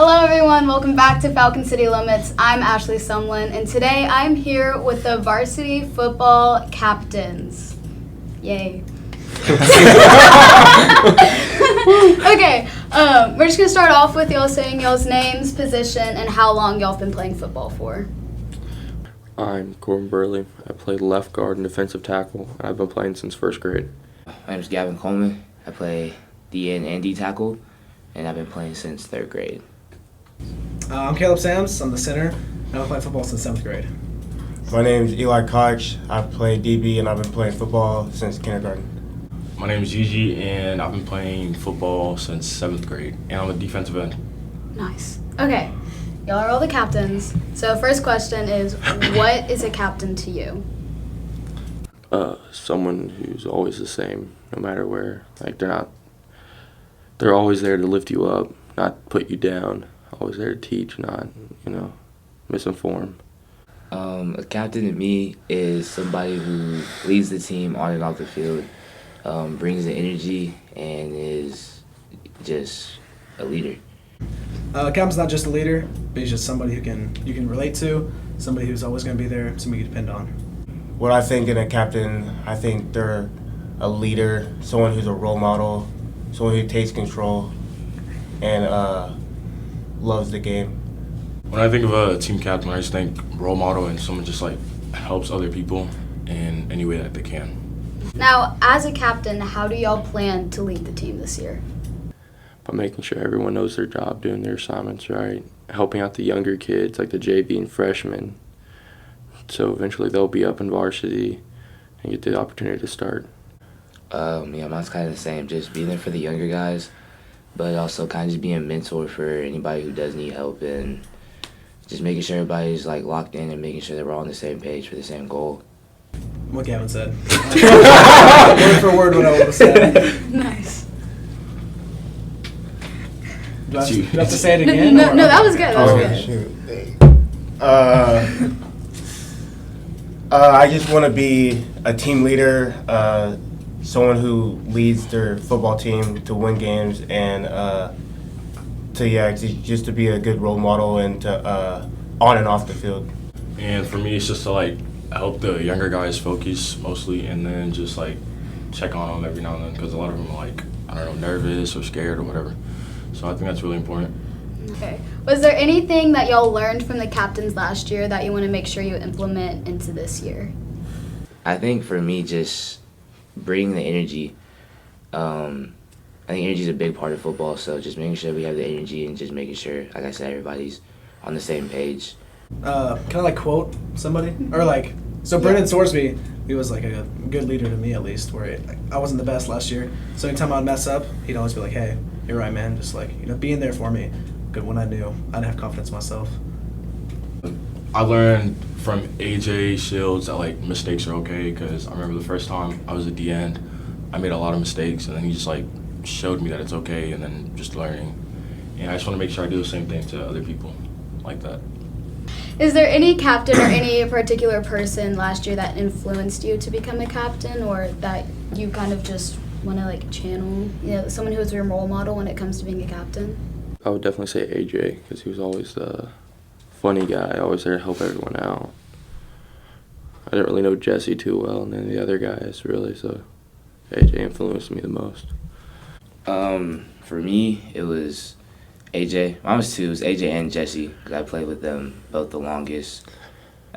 Hello everyone, welcome back to Falcon City Limits. I'm Ashley Sumlin, and today I'm here with the varsity football captains. Yay. Okay, we're just going to start off with y'all saying y'all's names, position, and how long y'all have been playing football for. I'm Corbin Burley. I play left guard and defensive tackle, and I've been playing since first grade. My name is Gavin Coleman. I play DN and D tackle, and I've been playing since third grade. I'm Caleb Sams. I'm the center, and I've been playing football since 7th grade. My name is Eli Koch. I play DB, and I've been playing football since kindergarten. My name is Gigi, and I've been playing football since 7th grade, and I'm a defensive end. Nice. Okay, y'all are all the captains. So first question is, what is a captain to you? Someone who's always the same, no matter where. Like, they're always there to lift you up, not put you down. Always there to teach, not, misinform. A captain to me is somebody who leads the team on and off the field, brings the energy, and is just a leader. Captain's not just a leader, but he's just somebody who you can relate to, somebody who's always going to be there, somebody you depend on. What I think in a captain, I think they're a leader, someone who's a role model, someone who takes control, and loves the game. When I think of a team captain, I just think role model and someone just helps other people in any way that they can. Now, as a captain, how do y'all plan to lead the team this year? By making sure everyone knows their job, doing their assignments right, helping out the younger kids, like the JV and freshmen, so eventually they'll be up in varsity and get the opportunity to start. Mine's kind of the same, just being there for the younger guys, but also kind of just being a mentor for anybody who does need help, and just making sure everybody's locked in and making sure that we're all on the same page for the same goal. What Gavin said. Word for word what I would have said. Nice. Do I have to say it again? No, that was good. That was good. Shoot. I just want to be a team leader, someone who leads their football team to win games, and just to be a good role model and to on and off the field. And for me, it's just to help the younger guys focus mostly, and then just check on them every now and then, because a lot of them are nervous or scared or whatever. So I think that's really important. Okay. Was there anything that y'all learned from the captains last year that you want to make sure you implement into this year? I think for me, just bringing the energy. I think energy is a big part of football, so just making sure we have the energy and just making sure, like I said, everybody's on the same page. Can I quote somebody? Or so Brendan Sorsby, he was a good leader to me at least, where I wasn't the best last year. So anytime I'd mess up, he'd always be like, hey, you're right, man. Just being there for me. Good when I knew I'd have confidence in myself. I learned from AJ Shields that mistakes are okay, because I remember the first time I was a D end, I made a lot of mistakes, and then he just showed me that it's okay, and then just learning. And I just want to make sure I do the same thing to other people like that. Is there any captain or any particular person last year that influenced you to become a captain, or that you kind of just want to channel, someone who is your role model when it comes to being a captain? I would definitely say AJ, because he was always the funny guy, always there to help everyone out. I didn't really know Jesse too well, and then the other guys really, so AJ influenced me the most. For me, it was AJ. Mine was two. It was AJ and Jesse, because I played with them both the longest.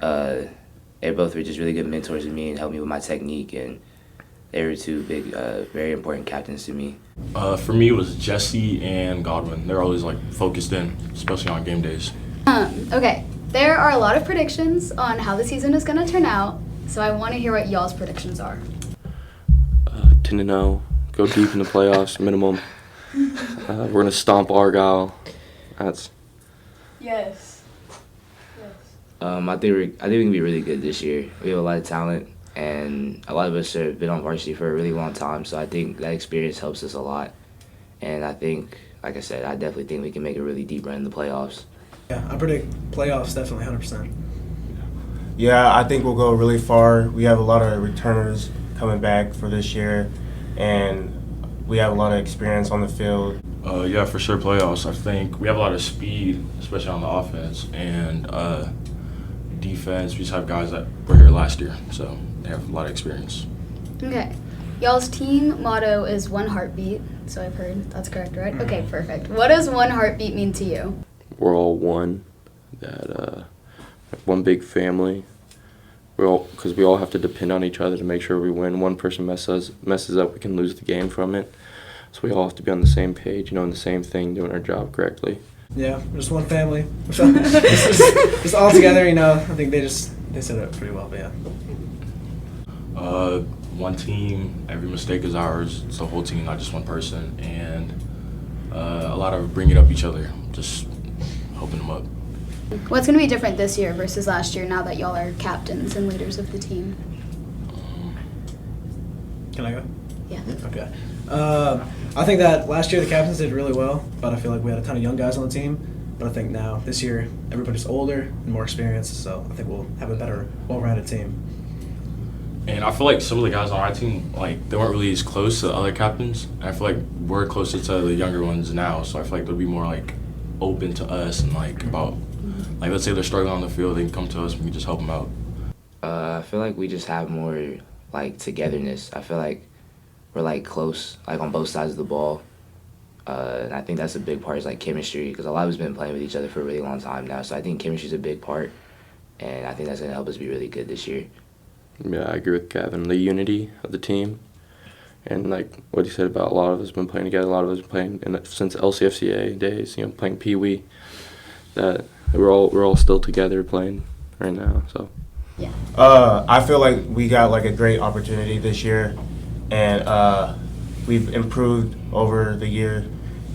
They both were just really good mentors to me and helped me with my technique, and they were two big, very important captains to me. For me, it was Jesse and Godwin. They're always focused in, especially on game days. Okay, there are a lot of predictions on how the season is going to turn out, so I want to hear what y'all's predictions are. 10-0, go deep in the playoffs, minimum. We're going to stomp Argyle. Yes. I think we can be really good this year. We have a lot of talent, and a lot of us have been on varsity for a really long time, so I think that experience helps us a lot. And I think, like I said, I definitely think we can make a really deep run in the playoffs. Yeah, I predict playoffs definitely 100%. Yeah, I think we'll go really far. We have a lot of returners coming back for this year, and we have a lot of experience on the field. Yeah, for sure playoffs. I think we have a lot of speed, especially on the offense, and defense. We just have guys that were here last year, so they have a lot of experience. Okay. Y'all's team motto is one heartbeat, so I've heard. That's correct, right? Okay, perfect. What does one heartbeat mean to you? We're all one. That one big family. Because we all have to depend on each other to make sure we win. One person messes up, we can lose the game from it. So we all have to be on the same page, in the same thing, doing our job correctly. Yeah, just one family. just all together, I think they said it pretty well, but yeah. One team, every mistake is ours. It's the whole team, not just one person. And a lot of bringing up each other, just helping them up. What's going to be different this year versus last year now that y'all are captains and leaders of the team? Can I go? Yeah. Okay. I think that last year the captains did really well, but I feel like we had a ton of young guys on the team. But I think now, this year, everybody's older and more experienced, so I think we'll have a better, well-rounded team. And I feel like some of the guys on our team, they weren't really as close to the other captains. And I feel like we're closer to the younger ones now, so I feel like they'll be more, open to us and, about, let's say they're struggling on the field, they can come to us and we can just help them out. I feel like we just have more, togetherness. I feel like we're, close, on both sides of the ball. And I think that's a big part is, chemistry, because a lot of us been playing with each other for a really long time now. So I think chemistry is a big part, and I think that's going to help us be really good this year. Yeah, I agree with Kevin. The unity of the team, and what he said about a lot of us been playing together. A lot of us been playing since LCFCA days. Playing Pee Wee. That we're all still together playing right now. So. Yeah. I feel like we got a great opportunity this year, and we've improved over the year.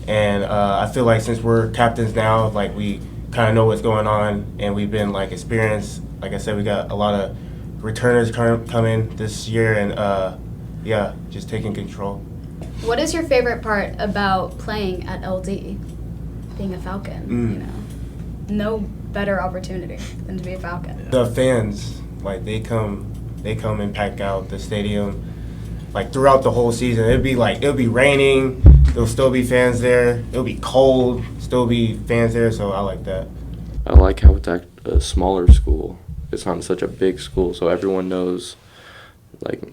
And I feel like since we're captains now, we kind of know what's going on, and we've been experienced. Like I said, we got a lot of returners coming this year, and just taking control. What is your favorite part about playing at LD? Being a Falcon, No better opportunity than to be a Falcon. The fans, they come and pack out the stadium, throughout the whole season. It'll be raining, there'll still be fans there. It'll be cold, still be fans there. So I like that. I like how it's a smaller school. It's not such a big school, so everyone knows,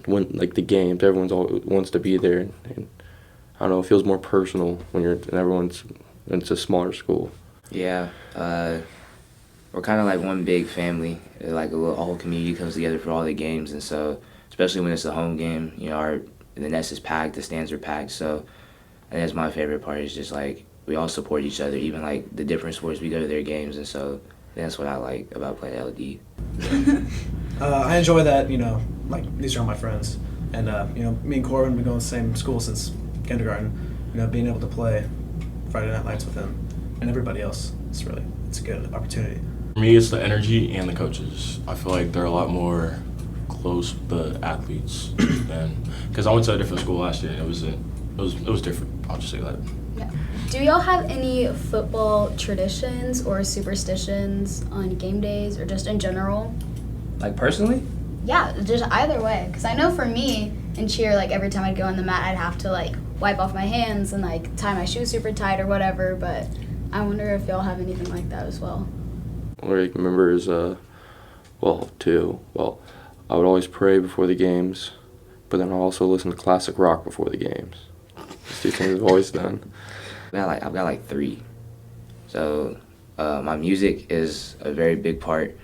when the games, everyone's wants to be there, and I don't know, it feels more personal when it's a smaller school. Yeah, we're kind of like one big family. A whole community comes together for all the games, and so especially when it's a home game, the nest is packed, the stands are packed. So I think that's my favorite part is just we all support each other, even the different sports we go to their games, and so that's what I like about playing LD. I enjoy that, these are all my friends. And, me and Corbin have been going to the same school since kindergarten. Being able to play Friday night lights with him and everybody else, it's a good opportunity. For me, it's the energy and the coaches. I feel like they're a lot more close with the athletes because I went to a different school last year, and it was different. I'll just say that. Yeah. Do y'all have any football traditions or superstitions on game days or just in general? Personally? Yeah, just either way. Because I know for me in cheer, every time I'd go on the mat, I'd have to wipe off my hands and tie my shoes super tight or whatever. But I wonder if y'all have anything like that as well. What I remember is, two. Well, I would always pray before the games, but then I'll also listen to classic rock before the games. These two things I've always done. I've got 3. So my music is a very big part.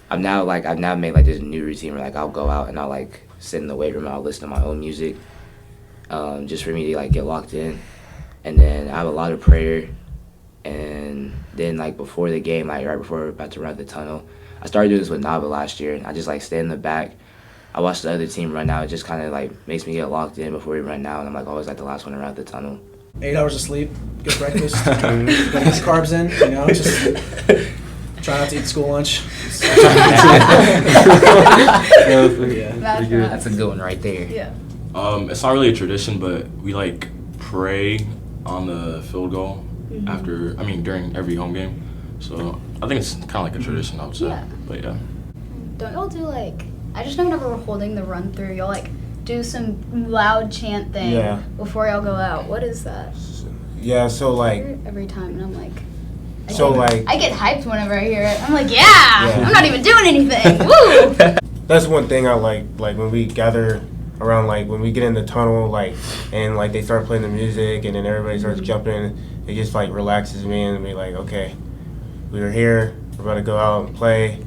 I've now made this new routine where I'll go out and I'll sit in the weight room and I'll listen to my own music, just for me to get locked in. And then I have a lot of prayer, and then before the game, right before we're about to run the tunnel, I started doing this with Nava last year, and I just stay in the back. I watch the other team run out. It just kind of makes me get locked in before we run out, and I'm always the last one around the tunnel. 8 hours of sleep, good breakfast, get his carbs in, just try not to eat school lunch. That's a good one right there. Yeah. It's not really a tradition, but we pray on the field goal during every home game. So I think it's kind of a tradition, I would say. Yeah. But yeah. Don't y'all do I just know whenever we're holding the run through, y'all do some loud chant thing before y'all go out. What is that? Yeah, so like, every time, and I'm like, I get hyped whenever I hear it. I'm like, yeah. I'm not even doing anything. Woo! that's one thing I like when we gather around, like when we get in the tunnel, like, and like they start playing the music and then everybody starts jumping, it just like relaxes me and be like, okay, we are here, we're about to go out and play,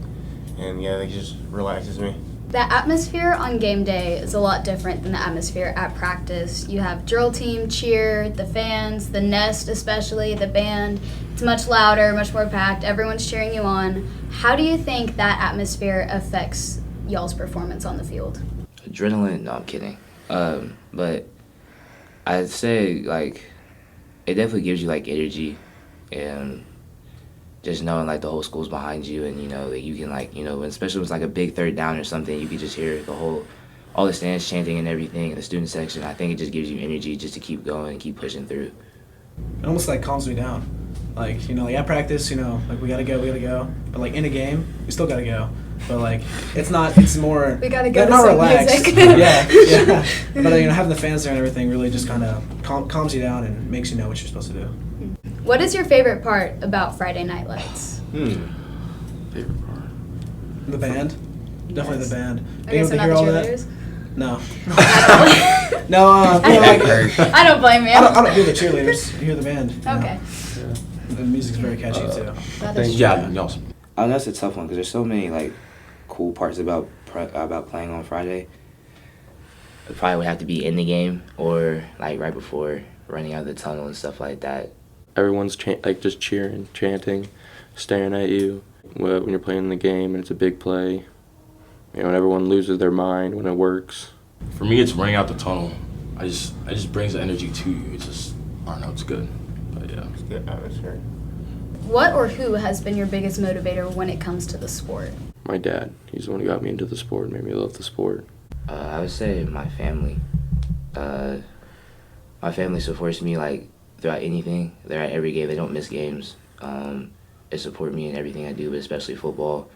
and yeah, it just relaxes me. The atmosphere on game day is a lot different than the atmosphere at practice. You have drill team, cheer, the fans, the nest especially, the band. It's much louder, much more packed. Everyone's cheering you on. How do you think that atmosphere affects y'all's performance on the field? Adrenaline? No, I'm kidding. But I'd say, like, it definitely gives you, like, energy and just knowing, like, the whole school's behind you and, you know, that you can, like, you know, especially when it's, like, a big third down or something, you can just hear all the stands chanting and everything in the student section. I think it just gives you energy just to keep going and keep pushing through. It almost like calms me down. Like, you know, like at practice, you know, like we gotta go. But like in a game, we still gotta go. But like, it's more. We gotta go to not some relaxed. music. yeah. But you know, having the fans there and everything really just kind of calms you down and makes you know what you're supposed to do. What is your favorite part about Friday Night Lights? Favorite part? The band, definitely Yes. the band. I Being guess able I'm to not hear the all that. cheerleaders. No. I No. You know, like, I don't blame you. I don't hear the cheerleaders. You hear the band. You know? Okay. The music's very catchy too. That is Yeah, y'all. That's a tough one because there's so many, like, cool parts about playing on Friday. It probably would have to be in the game or, like, right before running out of the tunnel and stuff like that. Everyone's just cheering, chanting, staring at you when you're playing the game and it's a big play. You know, and everyone loses their mind when it works. For me, it's running out the tunnel. It just brings the energy to you. It's just, I don't know, it's good. But yeah. It's good atmosphere. What or who has been your biggest motivator when it comes to the sport? My dad, he's the one who got me into the sport, made me love the sport. I would say my family. My family supports me, like, throughout anything. They're at every game. They don't miss games. They support me in everything I do, but especially football.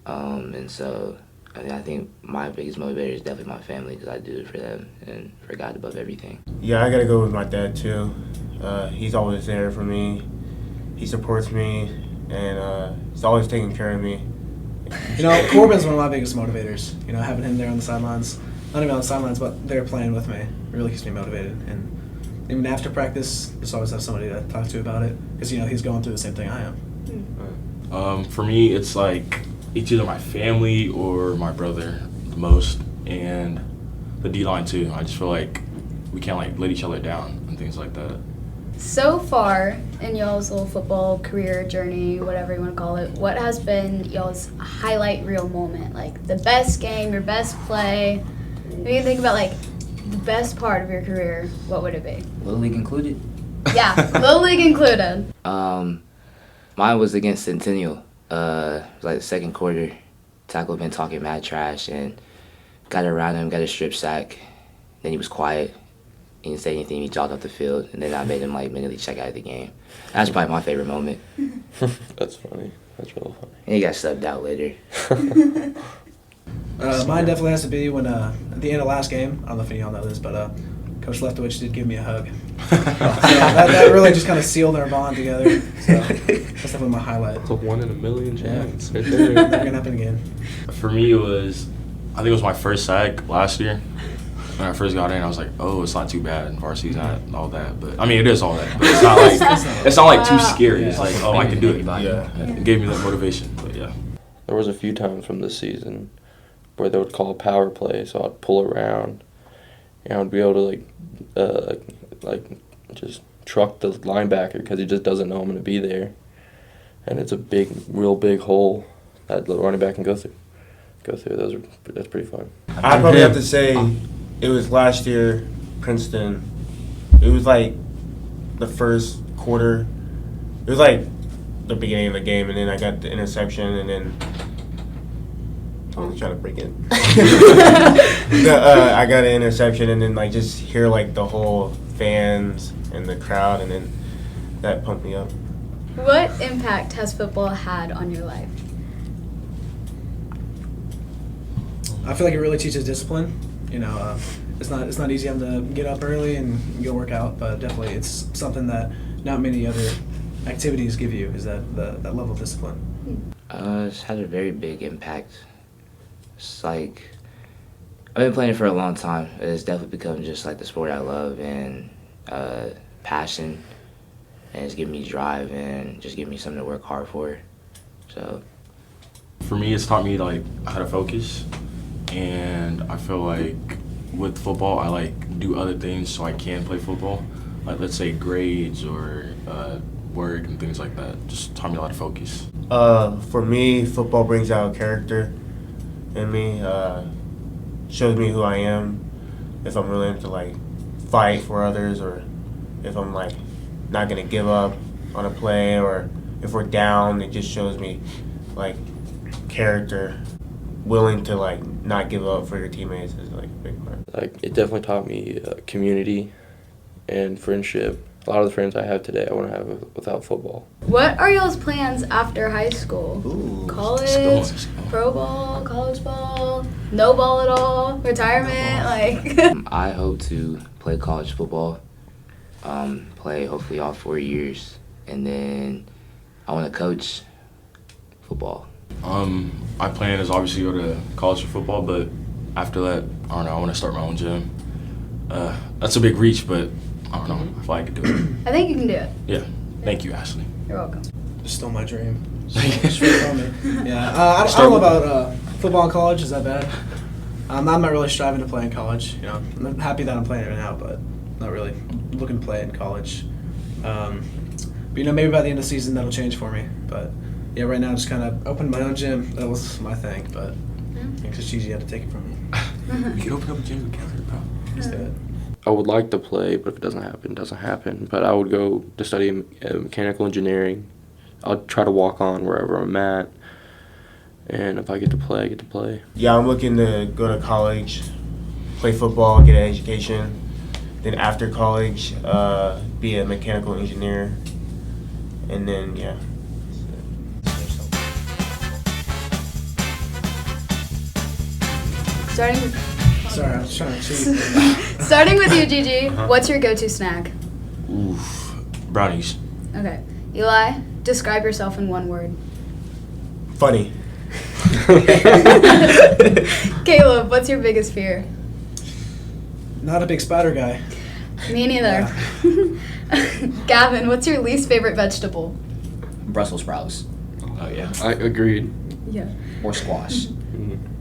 And so I think my biggest motivator is definitely my family because I do it for them and for God above everything. Yeah, I gotta go with my dad too. He's always there for me. He supports me, and he's always taking care of me. You know, Corbin's one of my biggest motivators. You know, having him there on the sidelines, not even on the sidelines, but there playing with me, it really keeps me motivated. And even after practice, just always have somebody to talk to about it because you know he's going through the same thing I am. For me, it's like it's either my family or my brother the most, and the D-line too. I just feel like we can't like let each other down and things like that. So far in y'all's little football career journey, whatever you want to call it, what has been y'all's highlight reel moment? Like the best game, your best play? If you think about like the best part of your career, what would it be? Little League included. Yeah, Little League included. Mine was against Centennial. It was like the second quarter. Tackle been talking mad trash and got around him, got a strip sack. Then he was quiet. He didn't say anything. He jogged off the field, and then I made him like mentally check out of the game. That's probably my favorite moment. That's funny. That's real funny. And he got subbed out later. Mine definitely has to be when at the end of last game. I don't know if any of y'all know this, but Coach Leftowich did give me a hug. So that really just kind of sealed our bond together. So that's definitely my highlight. It's a 1 in a million chance. Yeah. Right there. Never gonna happen again. For me, I think it was my first sack last year. When I first got in, I was like, oh, it's not too bad. Varsity's not all that, but I mean, it is all that, but it's not like too scary. It's like, oh, I can do it. Yeah. It gave me that motivation, but yeah. There was a few times from this season where they would call a power play, so I'd pull around, and I would be able to just truck the linebacker because he just doesn't know I'm going to be there, and it's a real big hole that the running back can go through. That's pretty fun. I'd probably have to say it was last year, Princeton. It was like the first quarter. It was like the beginning of the game, and then I got the interception, and then I was trying to break in. I got an interception, and then like just hear like the whole fans and the crowd, and then that pumped me up. What impact has football had on your life? I feel like it really teaches discipline. You know, it's not easy having to get up early and go work out, but definitely it's something that not many other activities give you, is that level of discipline. It's had a very big impact. It's like, I've been playing it for a long time. It's definitely become just like the sport I love and passion, and it's giving me drive and just giving me something to work hard for. So For me, it's taught me like how to focus, and I feel like with football, I like do other things so I can play football. Like let's say grades or work and things like that. Just taught me how to focus. For me, football brings out character in me. Shows me who I am. If I'm willing to like fight for others, or if I'm like not gonna give up on a play, or if we're down, it just shows me like character, willing to like not give up for your teammates is like a big part. Like, it definitely taught me community and friendship. A lot of the friends I have today, I wouldn't have without football. What are y'all's plans after high school? Ooh. College, Let's go. pro ball, college ball, no ball at all, retirement, like. I hope to play college football, play hopefully all 4 years, and then I want to coach football. My plan is obviously go to college for football, but after that, I don't know. I want to start my own gym. That's a big reach, but I don't know if I could do it. I think you can do it. Yeah. Thank you, Ashley. You're welcome. Still my dream. Straight from me. Yeah, I don't know about football in college. Is that bad? I'm not really striving to play in college. You know, I'm happy that I'm playing it right now, but not really looking to play in college. But you know, maybe by the end of the season that'll change for me. But yeah, right now just kind of opened my own gym. That was my thing, but because Gigi had to take it from me. We could open up a gym together, bro. Let's do it. I would like to play, but if it doesn't happen, it doesn't happen. But I would go to study mechanical engineering. I'll try to walk on wherever I'm at. And if I get to play, I get to play. Yeah, I'm looking to go to college, play football, get an education. Then after college, be a mechanical engineer. And then, yeah. Starting with, Sorry, I was trying to cheat. starting with you, Gigi, what's your go-to snack? Oof. Brownies. Okay. Eli, describe yourself in one word. Funny. Caleb, what's your biggest fear? Not a big spider guy. Me neither. Gavin, what's your least favorite vegetable? Brussels sprouts Oh yeah. I agreed. Yeah. or squash.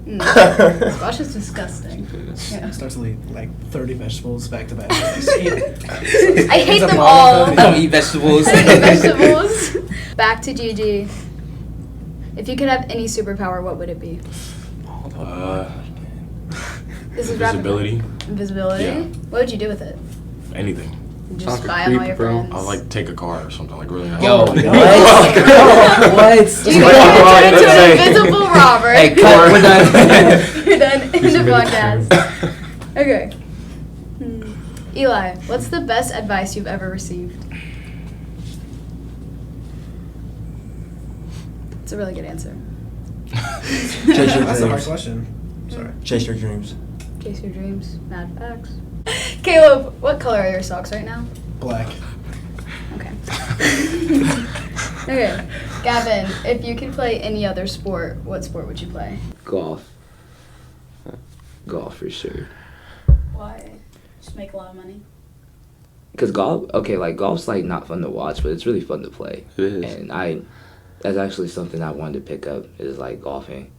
Squash is disgusting. Yeah. Starts to eat like 30 vegetables back to back. I hate Ends up them all all. of I don't eat vegetables. I don't eat vegetables. Back to Gigi. If you could have any superpower, what would it be? This is rapid- Invisibility. Invisibility? Yeah. What would you do with it? Anything. You just Sounds spy on all creepy, your bro. friends. I'll like take a car or something like really nice. Yo, my what? God. What? You turn into an invisible robber. Hey, cut. We're done. You're done in the Just podcast. Okay. Eli, what's the best advice you've ever received? It's a really good answer. Chase your That's a hard dreams. question. Sorry. Chase your dreams. Chase your dreams. Mad facts. Caleb, what color are your socks right now? Black. Okay. Okay. Gavin, if you could play any other sport, what sport would you play? Golf. Golf for sure. Why? Just make a lot of money. Cause golf's like not fun to watch, but it's really fun to play. It is. And that's actually something I wanted to pick up is like golfing.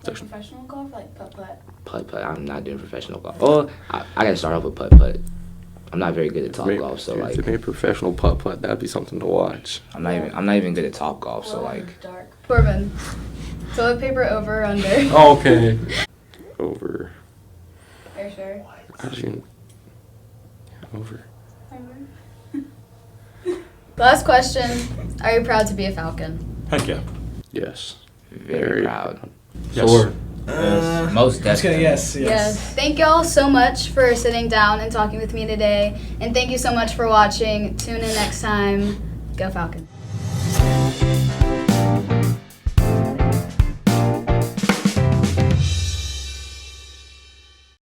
Like professional golf, like putt-putt? Putt-putt. I'm not doing professional golf. Oh, I gotta start off with putt-putt. I'm not very good at top golf, so If like they made professional putt-putt, that'd be something to watch. I'm not even good at top golf, so like Dark. Corbin, toilet paper over or under? Oh, okay. Over. Are you sure? I just even, over. Last question. Are you proud to be a Falcon? Heck yeah. Yes. very proud. Yes. Sword. Most Just kidding. definitely. Yes. Thank y'all so much for sitting down and talking with me today. And thank you so much for watching. Tune in next time. Go Falcons.